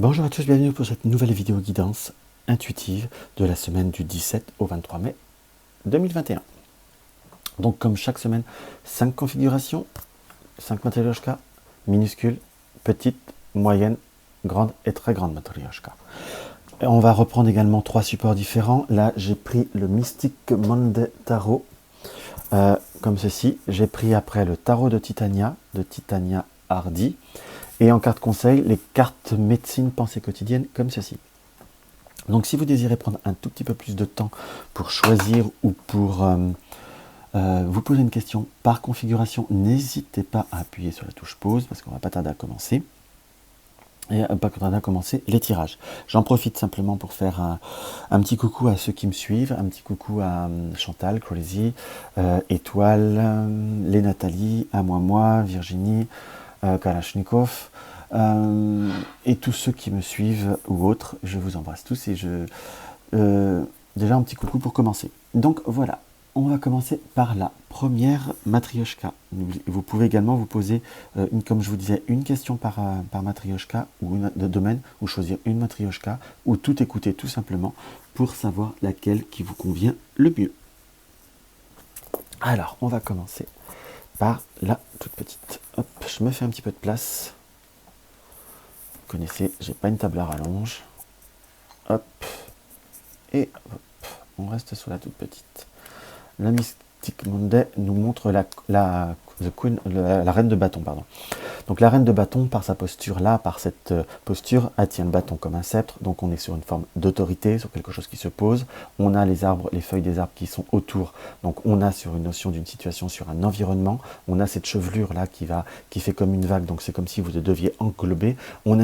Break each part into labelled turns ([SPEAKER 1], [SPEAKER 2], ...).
[SPEAKER 1] Bonjour à tous, bienvenue pour cette nouvelle vidéo guidance intuitive de la semaine du 17 au 23 mai 2021. Donc comme chaque semaine, 5 configurations, 5 matryoshka, minuscules, petites, moyennes, grandes et très grandes matryoshka. On va reprendre également 3 supports différents. Là j'ai pris le Mystic Monday Tarot, comme ceci. J'ai pris après le tarot de Titania Hardy. Et en carte conseil, les cartes médecine pensée quotidienne comme ceci. Donc si vous désirez prendre un tout petit peu plus de temps pour choisir ou pour vous poser une question par configuration, n'hésitez pas à appuyer sur la touche pause parce qu'on va pas tarder à commencer. Et pas tarder à commencer les tirages. J'en profite simplement pour faire un petit coucou à ceux qui me suivent, un petit coucou à Chantal, Crazy, Étoile, les Nathalie, à moi, Virginie, Kalachnikov, et tous ceux qui me suivent ou autres, je vous embrasse tous et déjà un petit coucou pour commencer. Donc voilà, on va commencer par la première matryoshka. Vous pouvez également vous poser, comme je vous disais, une question par matryoshka ou de domaine, ou choisir une matryoshka, ou tout écouter tout simplement pour savoir laquelle qui vous convient le mieux. Alors, on va commencer par la toute petite. Hop, je me fais un petit peu de place. Vous connaissez, j'ai pas une table à rallonge. Hop, et hop, on reste sur la toute petite. La Mystic Monday nous montre la reine de bâton, pardon. Donc la reine de bâton, par sa posture là, par cette posture, elle tient le bâton comme un sceptre. Donc on est sur une forme d'autorité, sur quelque chose qui se pose. On a les arbres, les feuilles des arbres qui sont autour. Donc on a sur une notion d'une situation, sur un environnement. On a cette chevelure là qui fait comme une vague. Donc c'est comme si vous deviez englober. Il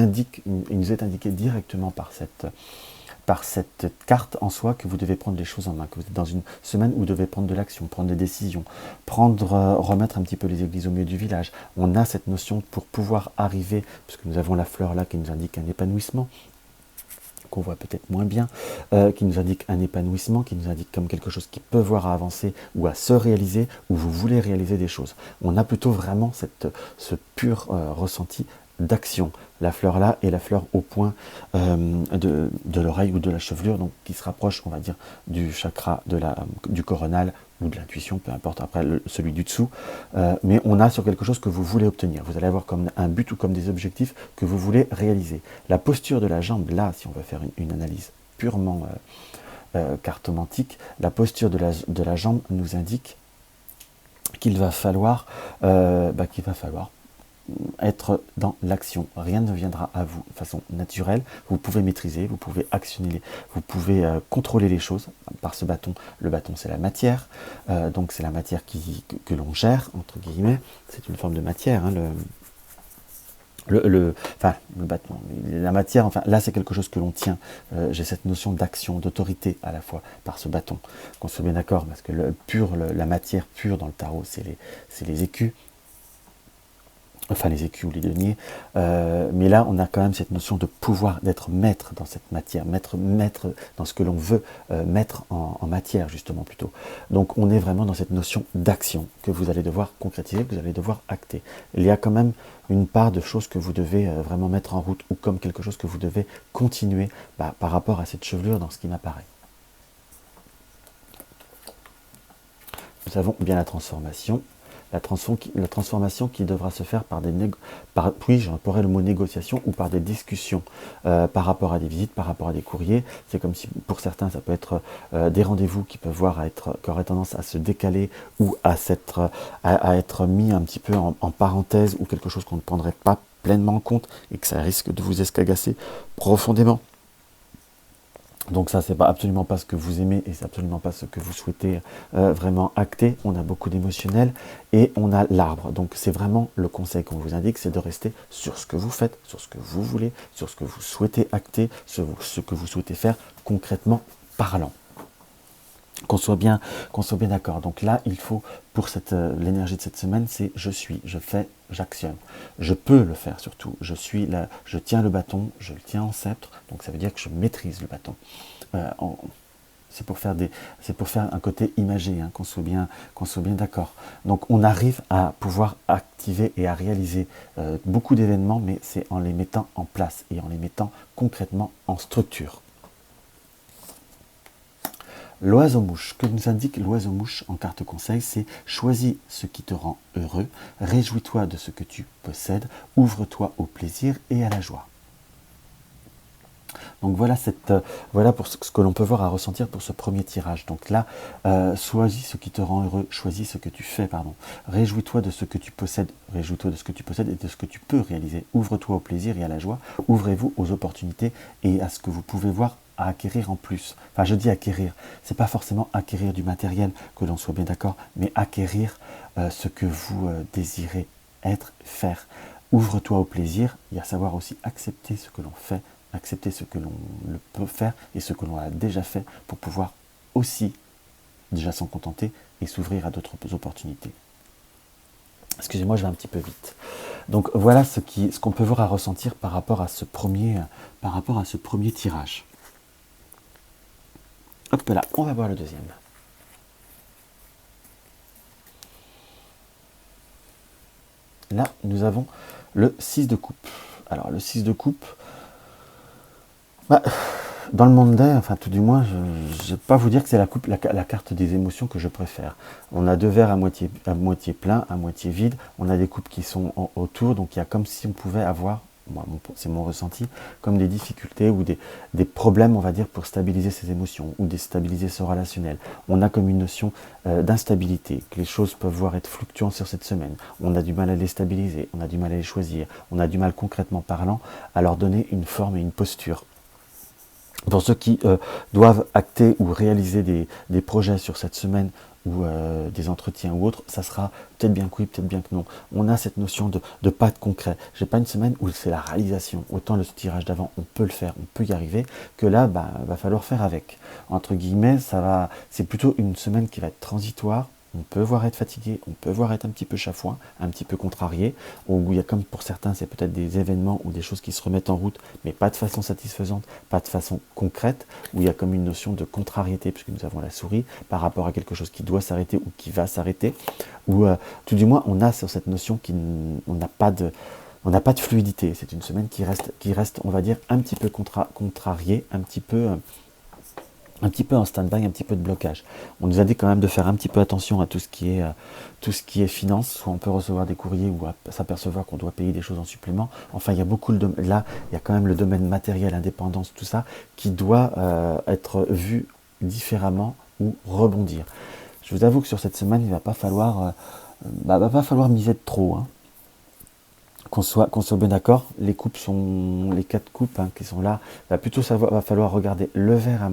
[SPEAKER 1] nous est indiqué directement par cette carte en soi que vous devez prendre les choses en main, que vous êtes dans une semaine où vous devez prendre de l'action, prendre des décisions, remettre un petit peu les églises au milieu du village. On a cette notion pour pouvoir arriver, puisque nous avons la fleur là qui nous indique un épanouissement, qu'on voit peut-être moins bien, qui nous indique un épanouissement, qui nous indique comme quelque chose qui peut voir à avancer ou à se réaliser, où vous voulez réaliser des choses. On a plutôt vraiment ce pur ressenti d'action. La fleur là et la fleur au point de l'oreille ou de la chevelure, donc qui se rapproche, on va dire, du chakra du coronal ou de l'intuition, peu importe après celui du dessous, mais on a sur quelque chose que vous voulez obtenir. Vous allez avoir comme un but ou comme des objectifs que vous voulez réaliser. La posture de la jambe, là, si on veut faire une analyse purement cartomantique, la posture de la jambe nous indique qu'il va falloir être dans l'action. Rien ne viendra à vous de façon naturelle. Vous pouvez maîtriser, vous pouvez actionner, vous pouvez contrôler les choses par ce bâton. Le bâton, c'est la matière. Donc, c'est la matière que l'on gère, entre guillemets. C'est une forme de matière. Hein, le bâton, la matière, enfin, là, c'est quelque chose que l'on tient. J'ai cette notion d'action, d'autorité à la fois par ce bâton. Qu'on soit bien d'accord, parce que la matière pure dans le tarot, c'est les écus. Enfin les écus ou les deniers, mais là on a quand même cette notion de pouvoir, d'être maître dans cette matière, maître dans ce que l'on veut mettre en matière justement plutôt. Donc on est vraiment dans cette notion d'action que vous allez devoir concrétiser, que vous allez devoir acter. Il y a quand même une part de choses que vous devez vraiment mettre en route ou comme quelque chose que vous devez continuer par rapport à cette chevelure dans ce qui m'apparaît. Nous avons bien la transformation. La transformation qui devra se faire oui, j'emploierais le mot négociation ou par des discussions par rapport à des visites, par rapport à des courriers. C'est comme si pour certains ça peut être des rendez-vous qui peuvent qui auraient tendance à se décaler ou à être mis un petit peu en parenthèse ou quelque chose qu'on ne prendrait pas pleinement en compte et que ça risque de vous escagasser profondément. Donc ça, c'est absolument pas ce que vous aimez et c'est absolument pas ce que vous souhaitez vraiment acter. On a beaucoup d'émotionnel et on a l'arbre. Donc c'est vraiment le conseil qu'on vous indique, c'est de rester sur ce que vous faites, sur ce que vous voulez, sur ce que vous souhaitez acter, ce que vous souhaitez faire concrètement parlant. Qu'on soit bien d'accord. Donc là, il faut, pour l'énergie de cette semaine, c'est je suis, je fais, j'actionne. Je peux le faire surtout. Je suis là, je tiens le bâton, je le tiens en sceptre, donc ça veut dire que je maîtrise le bâton. c'est pour faire un côté imagé, hein, qu'on soit bien d'accord. Donc on arrive à pouvoir activer et à réaliser beaucoup d'événements, mais c'est en les mettant en place et en les mettant concrètement en structure. L'oiseau-mouche, que nous indique l'oiseau-mouche en carte conseil, c'est choisis ce qui te rend heureux, réjouis-toi de ce que tu possèdes, ouvre-toi au plaisir et à la joie. Donc voilà pour ce que l'on peut voir à ressentir pour ce premier tirage. Donc là, choisis ce qui te rend heureux, choisis ce que tu fais, pardon. Réjouis-toi de ce que tu possèdes, réjouis-toi de ce que tu possèdes et de ce que tu peux réaliser. Ouvre-toi au plaisir et à la joie, ouvrez-vous aux opportunités et à ce que vous pouvez voir à acquérir en plus. Enfin, je dis acquérir, c'est pas forcément acquérir du matériel, que l'on soit bien d'accord, mais acquérir ce que vous désirez être, faire. Ouvre-toi au plaisir et à savoir aussi accepter ce que l'on fait, accepter ce que l'on peut faire et ce que l'on a déjà fait pour pouvoir aussi déjà s'en contenter et s'ouvrir à d'autres opportunités. Excusez-moi, je vais un petit peu vite. Donc voilà ce qu'on peut voir à ressentir par rapport à ce premier tirage. Hop là, on va voir le deuxième. Là, nous avons le 6 de coupe. Alors le 6 de coupe, dans le monde d'air, enfin tout du moins, je ne vais pas vous dire que c'est la carte des émotions que je préfère. On a deux verres à moitié plein, à moitié vide. On a des coupes qui sont autour, donc il y a comme si on pouvait avoir, c'est mon ressenti, comme des difficultés ou des problèmes, on va dire, pour stabiliser ses émotions ou déstabiliser ce relationnel. On a comme une notion d'instabilité, que les choses peuvent voir être fluctuantes sur cette semaine. On a du mal à les stabiliser, on a du mal à les choisir, on a du mal concrètement parlant à leur donner une forme et une posture. Pour ceux qui doivent acter ou réaliser des projets sur cette semaine ou des entretiens ou autres, ça sera peut-être bien que oui, peut-être bien que non. On a cette notion de pas de concret. J'ai pas une semaine où c'est la réalisation. Autant le tirage d'avant, on peut le faire, on peut y arriver, que là, va falloir faire avec. Entre guillemets, c'est plutôt une semaine qui va être transitoire. On peut voir être fatigué, on peut voir être un petit peu chafouin, un petit peu contrarié, où il y a comme pour certains, c'est peut-être des événements ou des choses qui se remettent en route, mais pas de façon satisfaisante, pas de façon concrète, où il y a comme une notion de contrariété, puisque nous avons la souris, par rapport à quelque chose qui doit s'arrêter ou qui va s'arrêter, ou tout du moins on a sur cette notion on n'a pas de fluidité. C'est une semaine qui reste, on va dire, un petit peu contrariée, un petit peu en stand-by, un petit peu de blocage. On nous a dit quand même de faire un petit peu attention à tout ce qui est finance, soit on peut recevoir des courriers ou s'apercevoir qu'on doit payer des choses en supplément. Enfin, il y a là, il y a quand même le domaine matériel, indépendance, tout ça, qui doit être vu différemment ou rebondir. Je vous avoue que sur cette semaine, il va pas falloir miser de trop, hein. Qu'on soit bien d'accord, les quatre coupes, hein, qui sont là, va falloir regarder le verre à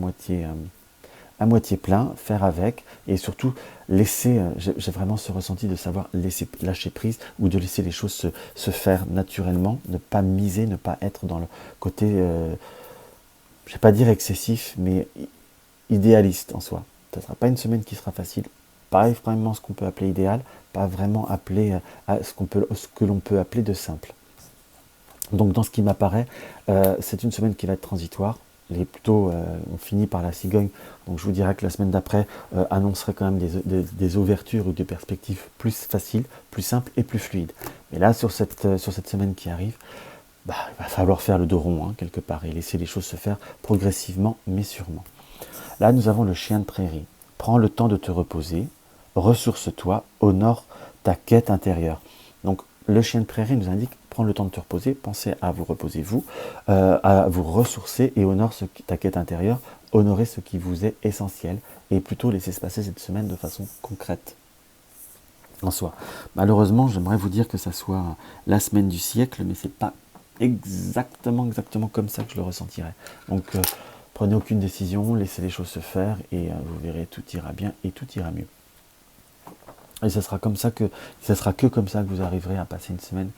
[SPEAKER 1] moitié plein, faire avec, et surtout laisser, j'ai vraiment ce ressenti de savoir lâcher prise, ou de laisser les choses se faire naturellement, ne pas miser, ne pas être dans le côté, je ne vais pas dire excessif, mais idéaliste en soi. Ce ne sera pas une semaine qui sera facile, pas vraiment ce qu'on peut appeler idéal, pas vraiment appelé à ce que l'on peut appeler de simple. Donc dans ce qui m'apparaît, c'est une semaine qui va être transitoire. On finit par la cigogne, donc je vous dirais que la semaine d'après annoncerait quand même des ouvertures ou des perspectives plus faciles, plus simples et plus fluides. Mais là, sur cette semaine qui arrive, il va falloir faire le dos rond, hein, quelque part, et laisser les choses se faire progressivement mais sûrement. Là, nous avons le chien de prairie. Prends le temps de te reposer, ressource-toi, honore ta quête intérieure. Donc le chien de prairie nous indique, prends le temps de te reposer, pensez à vous reposer vous, à vous ressourcer et honore ta quête intérieure, honorer ce qui vous est essentiel et plutôt laisser se passer cette semaine de façon concrète en soi. Malheureusement, j'aimerais vous dire que ça soit la semaine du siècle, mais c'est pas exactement comme ça que je le ressentirais. Donc prenez aucune décision, laissez les choses se faire et vous verrez, tout ira bien et tout ira mieux. Et ce sera que comme ça que vous arriverez à passer une semaine,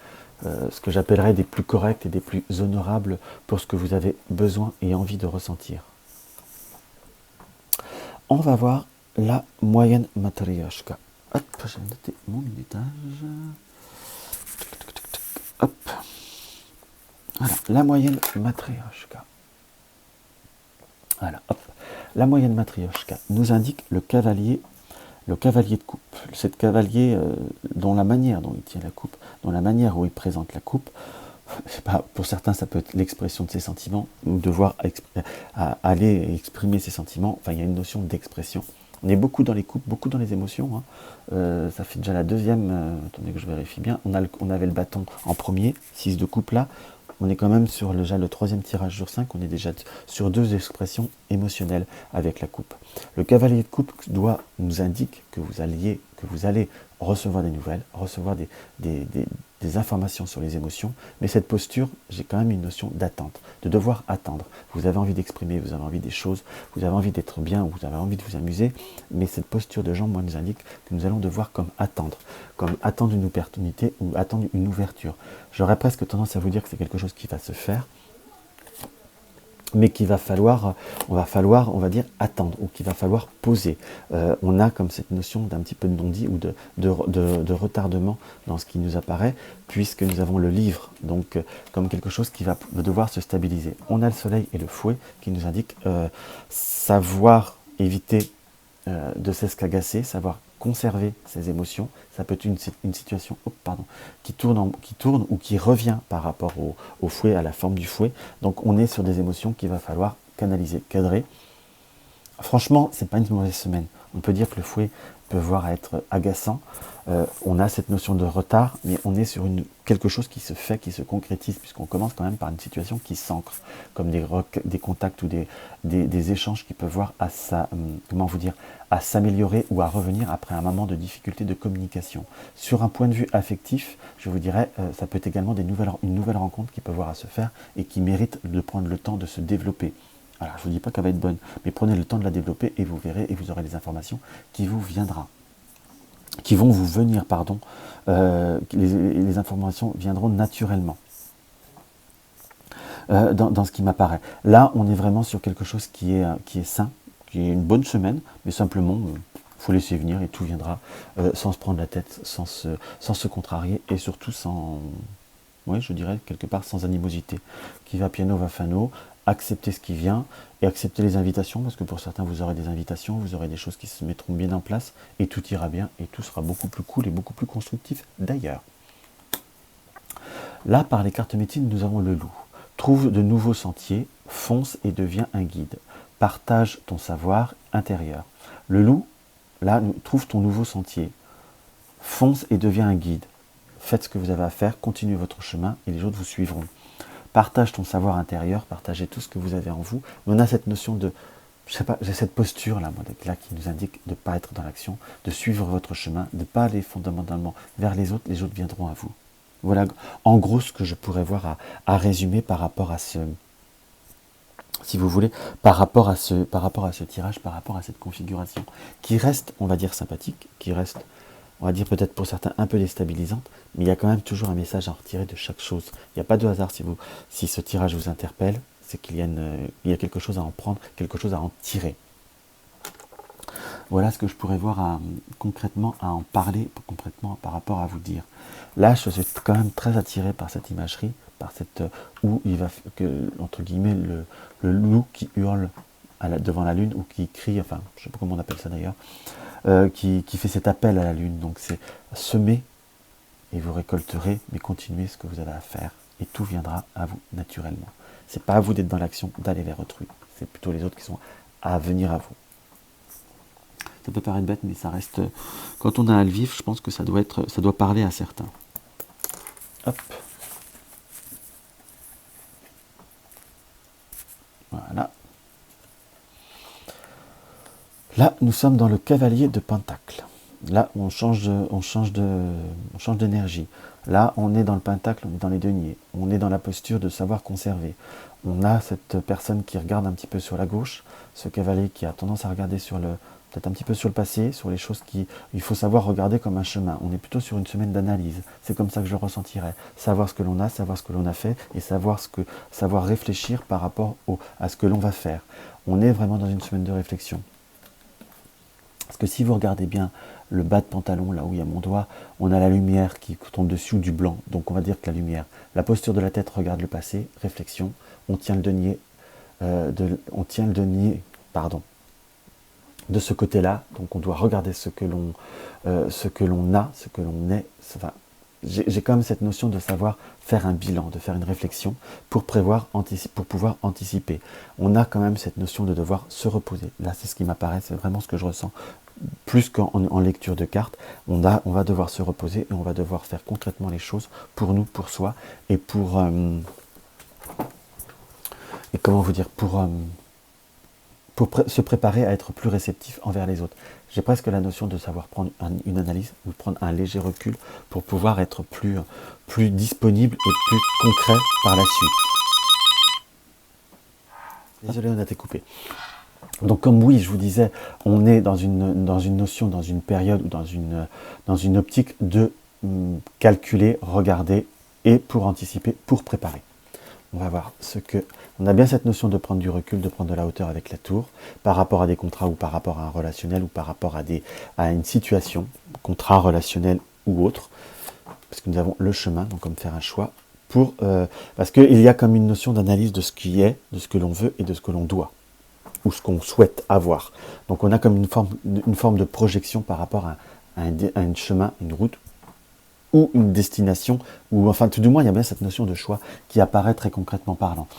[SPEAKER 1] ce que j'appellerais des plus corrects et des plus honorables pour ce que vous avez besoin et envie de ressentir. On va voir la moyenne matryoshka. Hop, j'ai noté mon minutage. Hop. Voilà, la moyenne matryoshka. Voilà, hop. La moyenne matrioshka nous indique le cavalier de coupe. Cet cavalier dont la manière dont il tient la coupe, dont la manière où il présente la coupe, pour certains ça peut être l'expression de ses sentiments, ou devoir aller exprimer ses sentiments, enfin il y a une notion d'expression. On est beaucoup dans les coupes, beaucoup dans les émotions, hein. Ça fait déjà la deuxième, attendez que je vérifie bien, on avait le bâton en premier, 6 de coupe là, on est quand même sur déjà le troisième tirage sur 5, on est déjà sur 2 expressions émotionnelles avec la coupe. Le cavalier de coupe doit nous indique que vous allez recevoir des nouvelles, recevoir des informations sur les émotions, mais cette posture, j'ai quand même une notion d'attente, de devoir attendre. Vous avez envie d'exprimer, vous avez envie des choses, vous avez envie d'être bien, vous avez envie de vous amuser, mais cette posture de jambe, moi, nous indique que nous allons devoir comme attendre une opportunité ou attendre une ouverture. J'aurais presque tendance à vous dire que c'est quelque chose qui va se faire, mais qu'il va falloir, on va dire, attendre, ou qu'il va falloir poser. On a comme cette notion d'un petit peu de non-dit ou de retardement dans ce qui nous apparaît, puisque nous avons le livre, donc comme quelque chose qui va devoir se stabiliser. On a le soleil et le fouet qui nous indiquent savoir éviter de s'escagacer, savoir conserver ses émotions. Ça peut être une situation qui tourne ou qui revient par rapport au fouet, à la forme du fouet. Donc on est sur des émotions qu'il va falloir canaliser, cadrer. Franchement, c'est pas une mauvaise semaine. On peut dire que le fouet peut voir être agaçant. On a cette notion de retard, mais on est sur quelque chose qui se fait, qui se concrétise, puisqu'on commence quand même par une situation qui s'ancre, comme des contacts ou des échanges qui peuvent voir à s'améliorer ou à revenir après un moment de difficulté de communication. Sur un point de vue affectif, je vous dirais, ça peut être également une nouvelle rencontre qui peut voir à se faire et qui mérite de prendre le temps de se développer. Alors, je ne vous dis pas qu'elle va être bonne, mais prenez le temps de la développer et vous verrez et vous aurez des informations qui vont vous venir, les informations viendront naturellement dans ce qui m'apparaît. Là, on est vraiment sur quelque chose qui est sain, qui est une bonne semaine, mais simplement, faut laisser venir et tout viendra sans se prendre la tête, sans se contrarier et surtout je dirais quelque part sans animosité. Qui va piano va fano. Accepter ce qui vient et accepter les invitations, parce que pour certains vous aurez des invitations, vous aurez des choses qui se mettront bien en place et tout ira bien et tout sera beaucoup plus cool et beaucoup plus constructif d'ailleurs. Là, par les cartes médecine, nous avons le loup. Trouve de nouveaux sentiers, fonce et deviens un guide. Partage ton savoir intérieur. Le loup, là, trouve ton nouveau sentier. Fonce et deviens un guide. Faites ce que vous avez à faire, continuez votre chemin et les autres vous suivront. Partage ton savoir intérieur, partagez tout ce que vous avez en vous. Mais on a cette notion de, j'ai cette posture là qui nous indique de ne pas être dans l'action, de suivre votre chemin, de ne pas aller fondamentalement vers les autres viendront à vous. Voilà en gros ce que je pourrais voir à résumer par rapport à ce, si vous voulez, par rapport à ce tirage, par rapport à cette configuration, qui reste, on va dire, sympathique, qui reste, on va dire peut-être pour certains un peu déstabilisante, mais il y a quand même toujours un message à en retirer de chaque chose. Il n'y a pas de hasard si ce tirage vous interpelle, c'est qu'il y a quelque chose à en prendre, quelque chose à en tirer. Voilà ce que je pourrais voir concrètement à en parler, concrètement par rapport à vous dire. Là, je suis quand même très attiré par cette imagerie, par cette où il va entre guillemets le loup qui hurle devant la lune ou qui crie, enfin je ne sais pas comment on appelle ça d'ailleurs, qui fait cet appel à la lune. Donc c'est semer et vous récolterez, mais continuez ce que vous avez à faire et tout viendra à vous naturellement. C'est pas à vous d'être dans l'action, d'aller vers autrui. C'est plutôt les autres qui sont à venir à vous. Ça peut paraître bête, mais ça reste. Quand on a à le vivre, je pense que ça doit parler à certains. Hop. Voilà. Là, nous sommes dans le cavalier de Pentacle. Là, on change d'énergie. Là, on est dans le pentacle, on est dans les deniers. On est dans la posture de savoir conserver. On a cette personne qui regarde un petit peu sur la gauche, ce cavalier qui a tendance à regarder peut-être un petit peu sur le passé, sur les choses il faut savoir regarder comme un chemin. On est plutôt sur une semaine d'analyse. C'est comme ça que je le ressentirais. Savoir ce que l'on a, savoir ce que l'on a fait et savoir réfléchir par rapport à ce que l'on va faire. On est vraiment dans une semaine de réflexion. Parce que si vous regardez bien le bas de pantalon, là où il y a mon doigt, on a la lumière qui tombe dessus, du blanc. Donc on va dire que la lumière, la posture de la tête regarde le passé, réflexion, on tient le denier, de ce côté-là. Donc on doit regarder ce que l'on a, ce que l'on est. Enfin, j'ai quand même cette notion de savoir faire un bilan, de faire une réflexion pour pouvoir anticiper. On a quand même cette notion de devoir se reposer. Là, c'est ce qui m'apparaît, c'est vraiment ce que je ressens. Plus qu'en lecture de cartes, on va devoir se reposer et on va devoir faire concrètement les choses pour nous, pour soi et pour et comment vous dire, pour se préparer à être plus réceptif envers les autres. J'ai presque la notion de savoir prendre une analyse ou prendre un léger recul pour pouvoir être plus disponible et plus concret par la suite. Désolé, on a été coupé. Donc comme oui, je vous disais, on est dans une notion, dans une période ou dans une optique de calculer, regarder et pour anticiper, pour préparer. On va voir on a bien cette notion de prendre du recul, de prendre de la hauteur avec la tour, par rapport à des contrats ou par rapport à un relationnel ou par rapport à une situation, contrat, relationnel ou autre, parce que nous avons le chemin, donc comme faire un choix, parce qu'il y a comme une notion d'analyse de ce qui est, de ce que l'on veut et de ce que l'on doit, ou ce qu'on souhaite avoir. Donc on a comme une forme de projection par rapport à un chemin, une route, ou une destination, ou enfin tout du moins il y a bien cette notion de choix qui apparaît très concrètement parlant.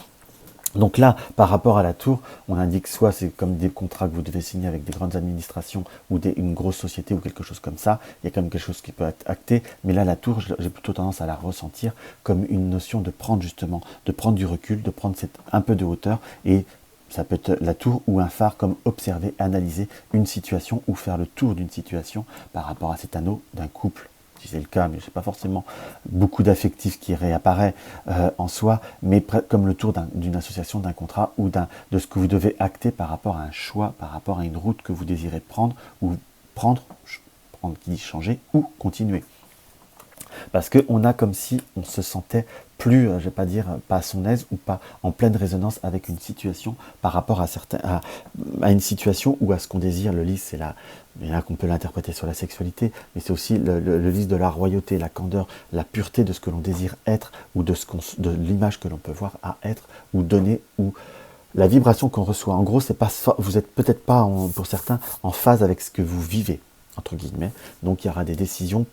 [SPEAKER 1] Donc là, par rapport à la tour, on indique soit c'est comme des contrats que vous devez signer avec des grandes administrations ou une grosse société ou quelque chose comme ça, il y a quand même quelque chose qui peut être acté, mais là la tour, j'ai plutôt tendance à la ressentir comme une notion de prendre du recul, de prendre un peu de hauteur, et ça peut être la tour ou un phare comme observer, analyser une situation ou faire le tour d'une situation par rapport à cet anneau d'un couple. Si c'est le cas, mais je n'ai pas forcément beaucoup d'affectifs qui réapparaît en soi, mais comme le tour d'une association, d'un contrat ou de ce que vous devez acter par rapport à un choix, par rapport à une route que vous désirez prendre qui dit changer, ou continuer. Parce qu'on a comme si on se sentait plus, je ne vais pas dire pas à son aise ou pas en pleine résonance avec une situation par rapport à une situation ou à ce qu'on désire. Le lys, c'est là qu'on peut l'interpréter sur la sexualité, mais c'est aussi le lys de la royauté, la candeur, la pureté de ce que l'on désire être ou de l'image que l'on peut voir à être ou donner ou la vibration qu'on reçoit. En gros, vous n'êtes peut-être pas, pour certains, en phase avec ce que vous vivez, entre guillemets. Donc il y aura des décisions,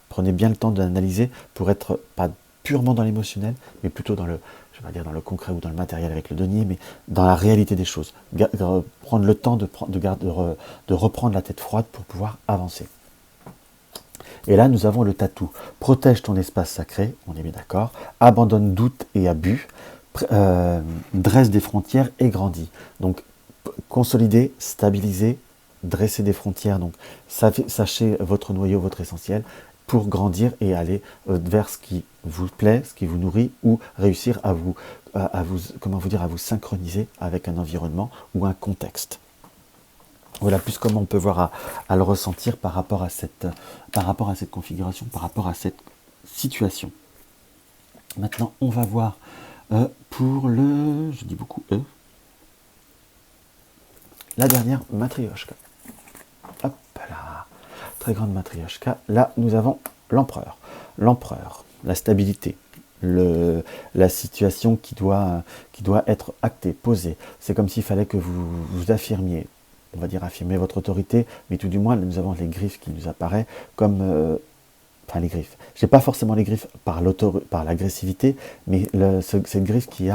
[SPEAKER 1] prenez bien le temps d'analyser pour être pas purement dans l'émotionnel, mais plutôt dans je vais pas dire dans le concret ou dans le matériel avec le denier, mais dans la réalité des choses. Prendre le temps de reprendre la tête froide pour pouvoir avancer. Et là, nous avons le tatou. Protège ton espace sacré, on est bien d'accord. Abandonne doute et abus. Dresse des frontières et grandit. Donc, consolider, stabiliser, dresser des frontières. Donc, sachez votre noyau, votre essentiel, pour grandir et aller vers ce qui vous plaît, ce qui vous nourrit, ou réussir à vous synchroniser avec un environnement ou un contexte. Voilà plus comment on peut voir à le ressentir par rapport à cette configuration, par rapport à cette situation. Maintenant, on va voir pour je dis beaucoup la dernière matrioshka. Hop là, très grande matrioshka. Là, nous avons l'empereur. L'empereur, la stabilité, la situation qui doit être actée, posée. C'est comme s'il fallait que vous affirmiez, on va dire affirmer votre autorité, mais tout du moins, nous avons les griffes qui nous apparaissent comme... les griffes. Je n'ai pas forcément les griffes par l'agressivité, mais cette griffe qui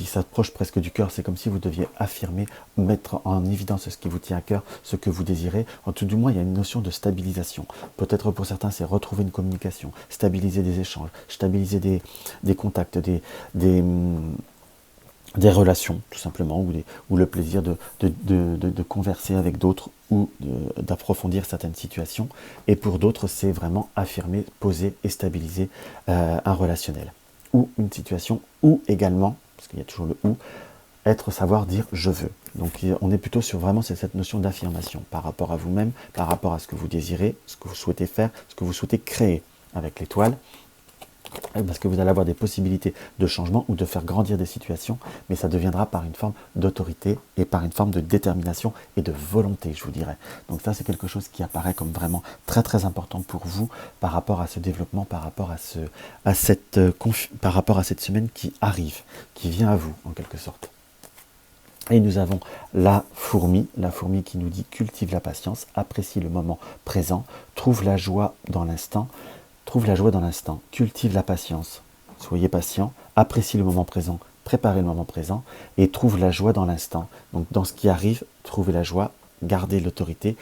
[SPEAKER 1] s'approche presque du cœur, c'est comme si vous deviez affirmer, mettre en évidence ce qui vous tient à cœur, ce que vous désirez. En tout du moins, il y a une notion de stabilisation. Peut-être pour certains, c'est retrouver une communication, stabiliser des échanges, stabiliser des contacts, des relations, tout simplement, ou le plaisir de converser avec d'autres ou d'approfondir certaines situations. Et pour d'autres, c'est vraiment affirmer, poser et stabiliser un relationnel. Ou une situation, ou également, parce qu'il y a toujours le ou, savoir dire « je veux ». Donc on est plutôt sur vraiment cette notion d'affirmation par rapport à vous-même, par rapport à ce que vous désirez, ce que vous souhaitez faire, ce que vous souhaitez créer avec l'étoile. Parce que vous allez avoir des possibilités de changement ou de faire grandir des situations, mais ça deviendra par une forme d'autorité et par une forme de détermination et de volonté, je vous dirais. Donc ça, c'est quelque chose qui apparaît comme vraiment très très important pour vous par rapport à ce développement, par rapport à cette semaine qui arrive, qui vient à vous en quelque sorte. Et nous avons la fourmi qui nous dit cultive la patience, apprécie le moment présent, trouve la joie dans l'instant, cultive la patience, soyez patient, apprécie le moment présent, préparez le moment présent et trouve la joie dans l'instant. Donc dans ce qui arrive, trouvez la joie, gardez l'autorité,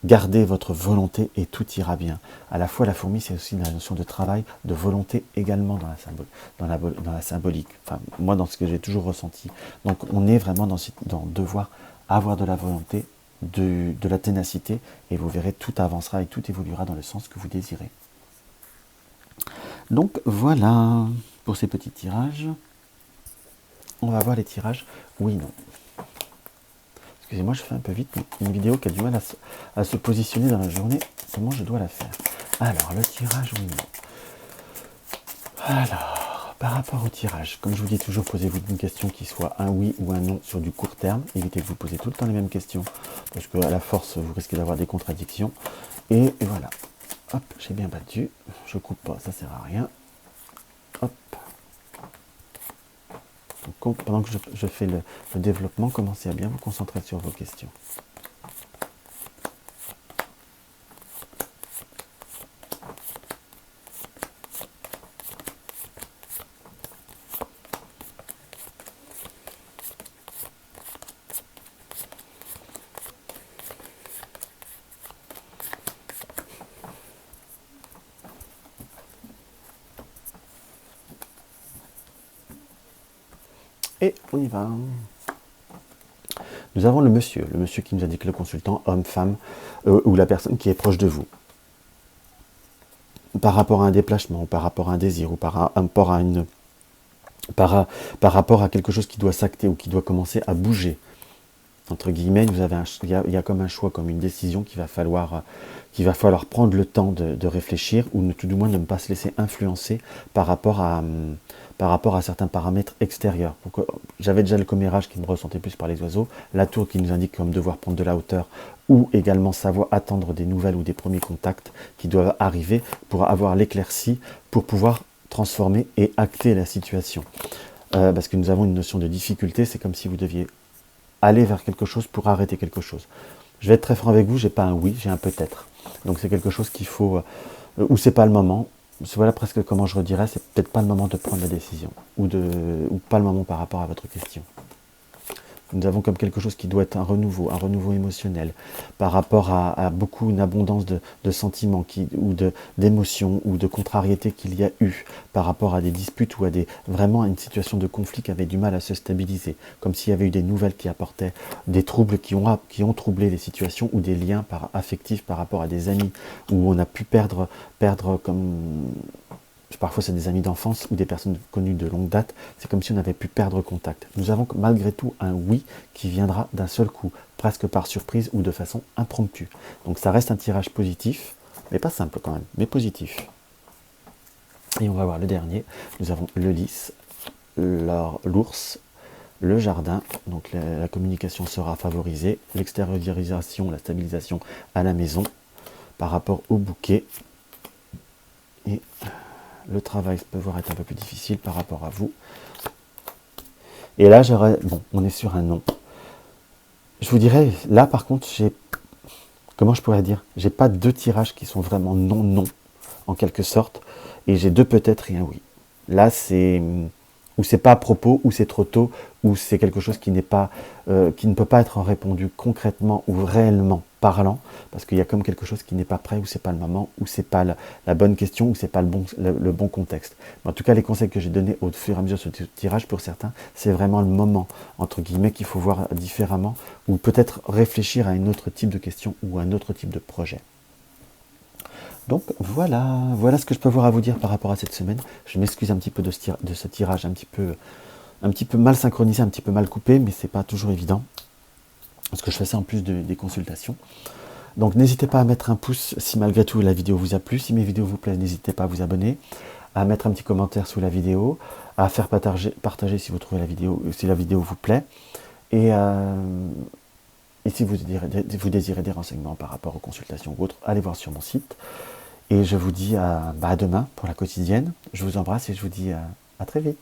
[SPEAKER 1] gardez votre volonté et tout ira bien. À la fois la fourmi, c'est aussi la notion de travail, de volonté également dans la symbolique. Enfin, moi, dans ce que j'ai toujours ressenti. Donc on est vraiment dans devoir avoir de la volonté, de la ténacité, et vous verrez, tout avancera et tout évoluera dans le sens que vous désirez. Donc voilà pour ces petits tirages. On va voir les tirages oui, non. Excusez-moi, je fais un peu vite, mais une vidéo qui a du mal à se positionner dans la journée, comment je dois la faire? Alors, le tirage oui, non. Alors, par rapport au tirage, comme je vous dis toujours, posez-vous une question qui soit un oui ou un non sur du court terme. Évitez de vous poser tout le temps les mêmes questions, parce qu'à la force, vous risquez d'avoir des contradictions. Et voilà. Hop, j'ai bien battu. Je coupe pas, ça sert à rien. Hop. Donc, pendant que je fais le développement, commencez à bien vous concentrer sur vos questions. Et on y va. Nous avons le monsieur qui nous indique le consultant, homme, femme, ou la personne qui est proche de vous. Par rapport à un déplacement, par rapport à un désir, ou par rapport à quelque chose qui doit s'acter ou qui doit commencer à bouger. Entre guillemets, il y a comme un choix, comme une décision qu'il va falloir prendre le temps de réfléchir, ou tout du moins de ne pas se laisser influencer par rapport à certains paramètres extérieurs. J'avais déjà le commérage qui me ressentait plus par les oiseaux, la tour qui nous indique comme devoir prendre de la hauteur, ou également savoir attendre des nouvelles ou des premiers contacts qui doivent arriver pour avoir l'éclaircie, pour pouvoir transformer et acter la situation. Parce que nous avons une notion de difficulté, c'est comme si vous deviez aller vers quelque chose pour arrêter quelque chose. Je vais être très franc avec vous, j'ai pas un oui, j'ai un peut-être. Donc c'est quelque chose qu'il faut, ou c'est pas le moment. Voilà presque comment je redirais, c'est peut-être pas le moment de prendre la décision, ou pas le moment par rapport à votre question. Nous avons comme quelque chose qui doit être un renouveau émotionnel, par rapport à beaucoup, une abondance de sentiments, ou d'émotions, ou de contrariétés qu'il y a eu, par rapport à des disputes, ou à vraiment une situation de conflit qui avait du mal à se stabiliser, comme s'il y avait eu des nouvelles qui apportaient des troubles qui ont troublé les situations, ou des liens affectifs par rapport à des amis, où on a pu perdre comme... Parfois c'est des amis d'enfance ou des personnes connues de longue date, c'est comme si on avait pu perdre contact. Nous avons malgré tout un oui qui viendra d'un seul coup, presque par surprise ou de façon impromptue. Donc ça reste un tirage positif, mais pas simple quand même, mais positif. Et on va voir le dernier, nous avons le lys, l'ours, le jardin, donc la communication sera favorisée, l'extériorisation, la stabilisation à la maison par rapport au bouquet, et le travail peut voir être un peu plus difficile par rapport à vous. Et là, on est sur un non. Je vous dirais, là par contre, comment je pourrais dire, j'ai pas deux tirages qui sont vraiment non, en quelque sorte, et j'ai deux peut-être et un oui. Là, ou c'est pas à propos, ou c'est trop tôt, ou c'est quelque chose qui ne peut pas être répondu concrètement ou réellement parlant, parce qu'il y a comme quelque chose qui n'est pas prêt, ou c'est pas le moment, ou c'est pas la bonne question, ou c'est pas le bon contexte. Mais en tout cas, les conseils que j'ai donnés au fur et à mesure de ce tirage, pour certains, c'est vraiment le moment, entre guillemets, qu'il faut voir différemment, ou peut-être réfléchir à un autre type de question, ou à un autre type de projet. Donc voilà ce que je peux avoir à vous dire par rapport à cette semaine. Je m'excuse un petit peu de ce tirage un petit peu mal synchronisé, un petit peu mal coupé, mais c'est pas toujours évident, parce que je fais ça en plus des consultations. Donc n'hésitez pas à mettre un pouce si malgré tout la vidéo vous a plu. Si mes vidéos vous plaisent, n'hésitez pas à vous abonner, à mettre un petit commentaire sous la vidéo, à faire partager si vous trouvez si la vidéo vous plaît. Et si vous désirez des renseignements par rapport aux consultations ou autres, allez voir sur mon site. Et je vous dis à demain pour la quotidienne. Je vous embrasse et je vous dis à très vite.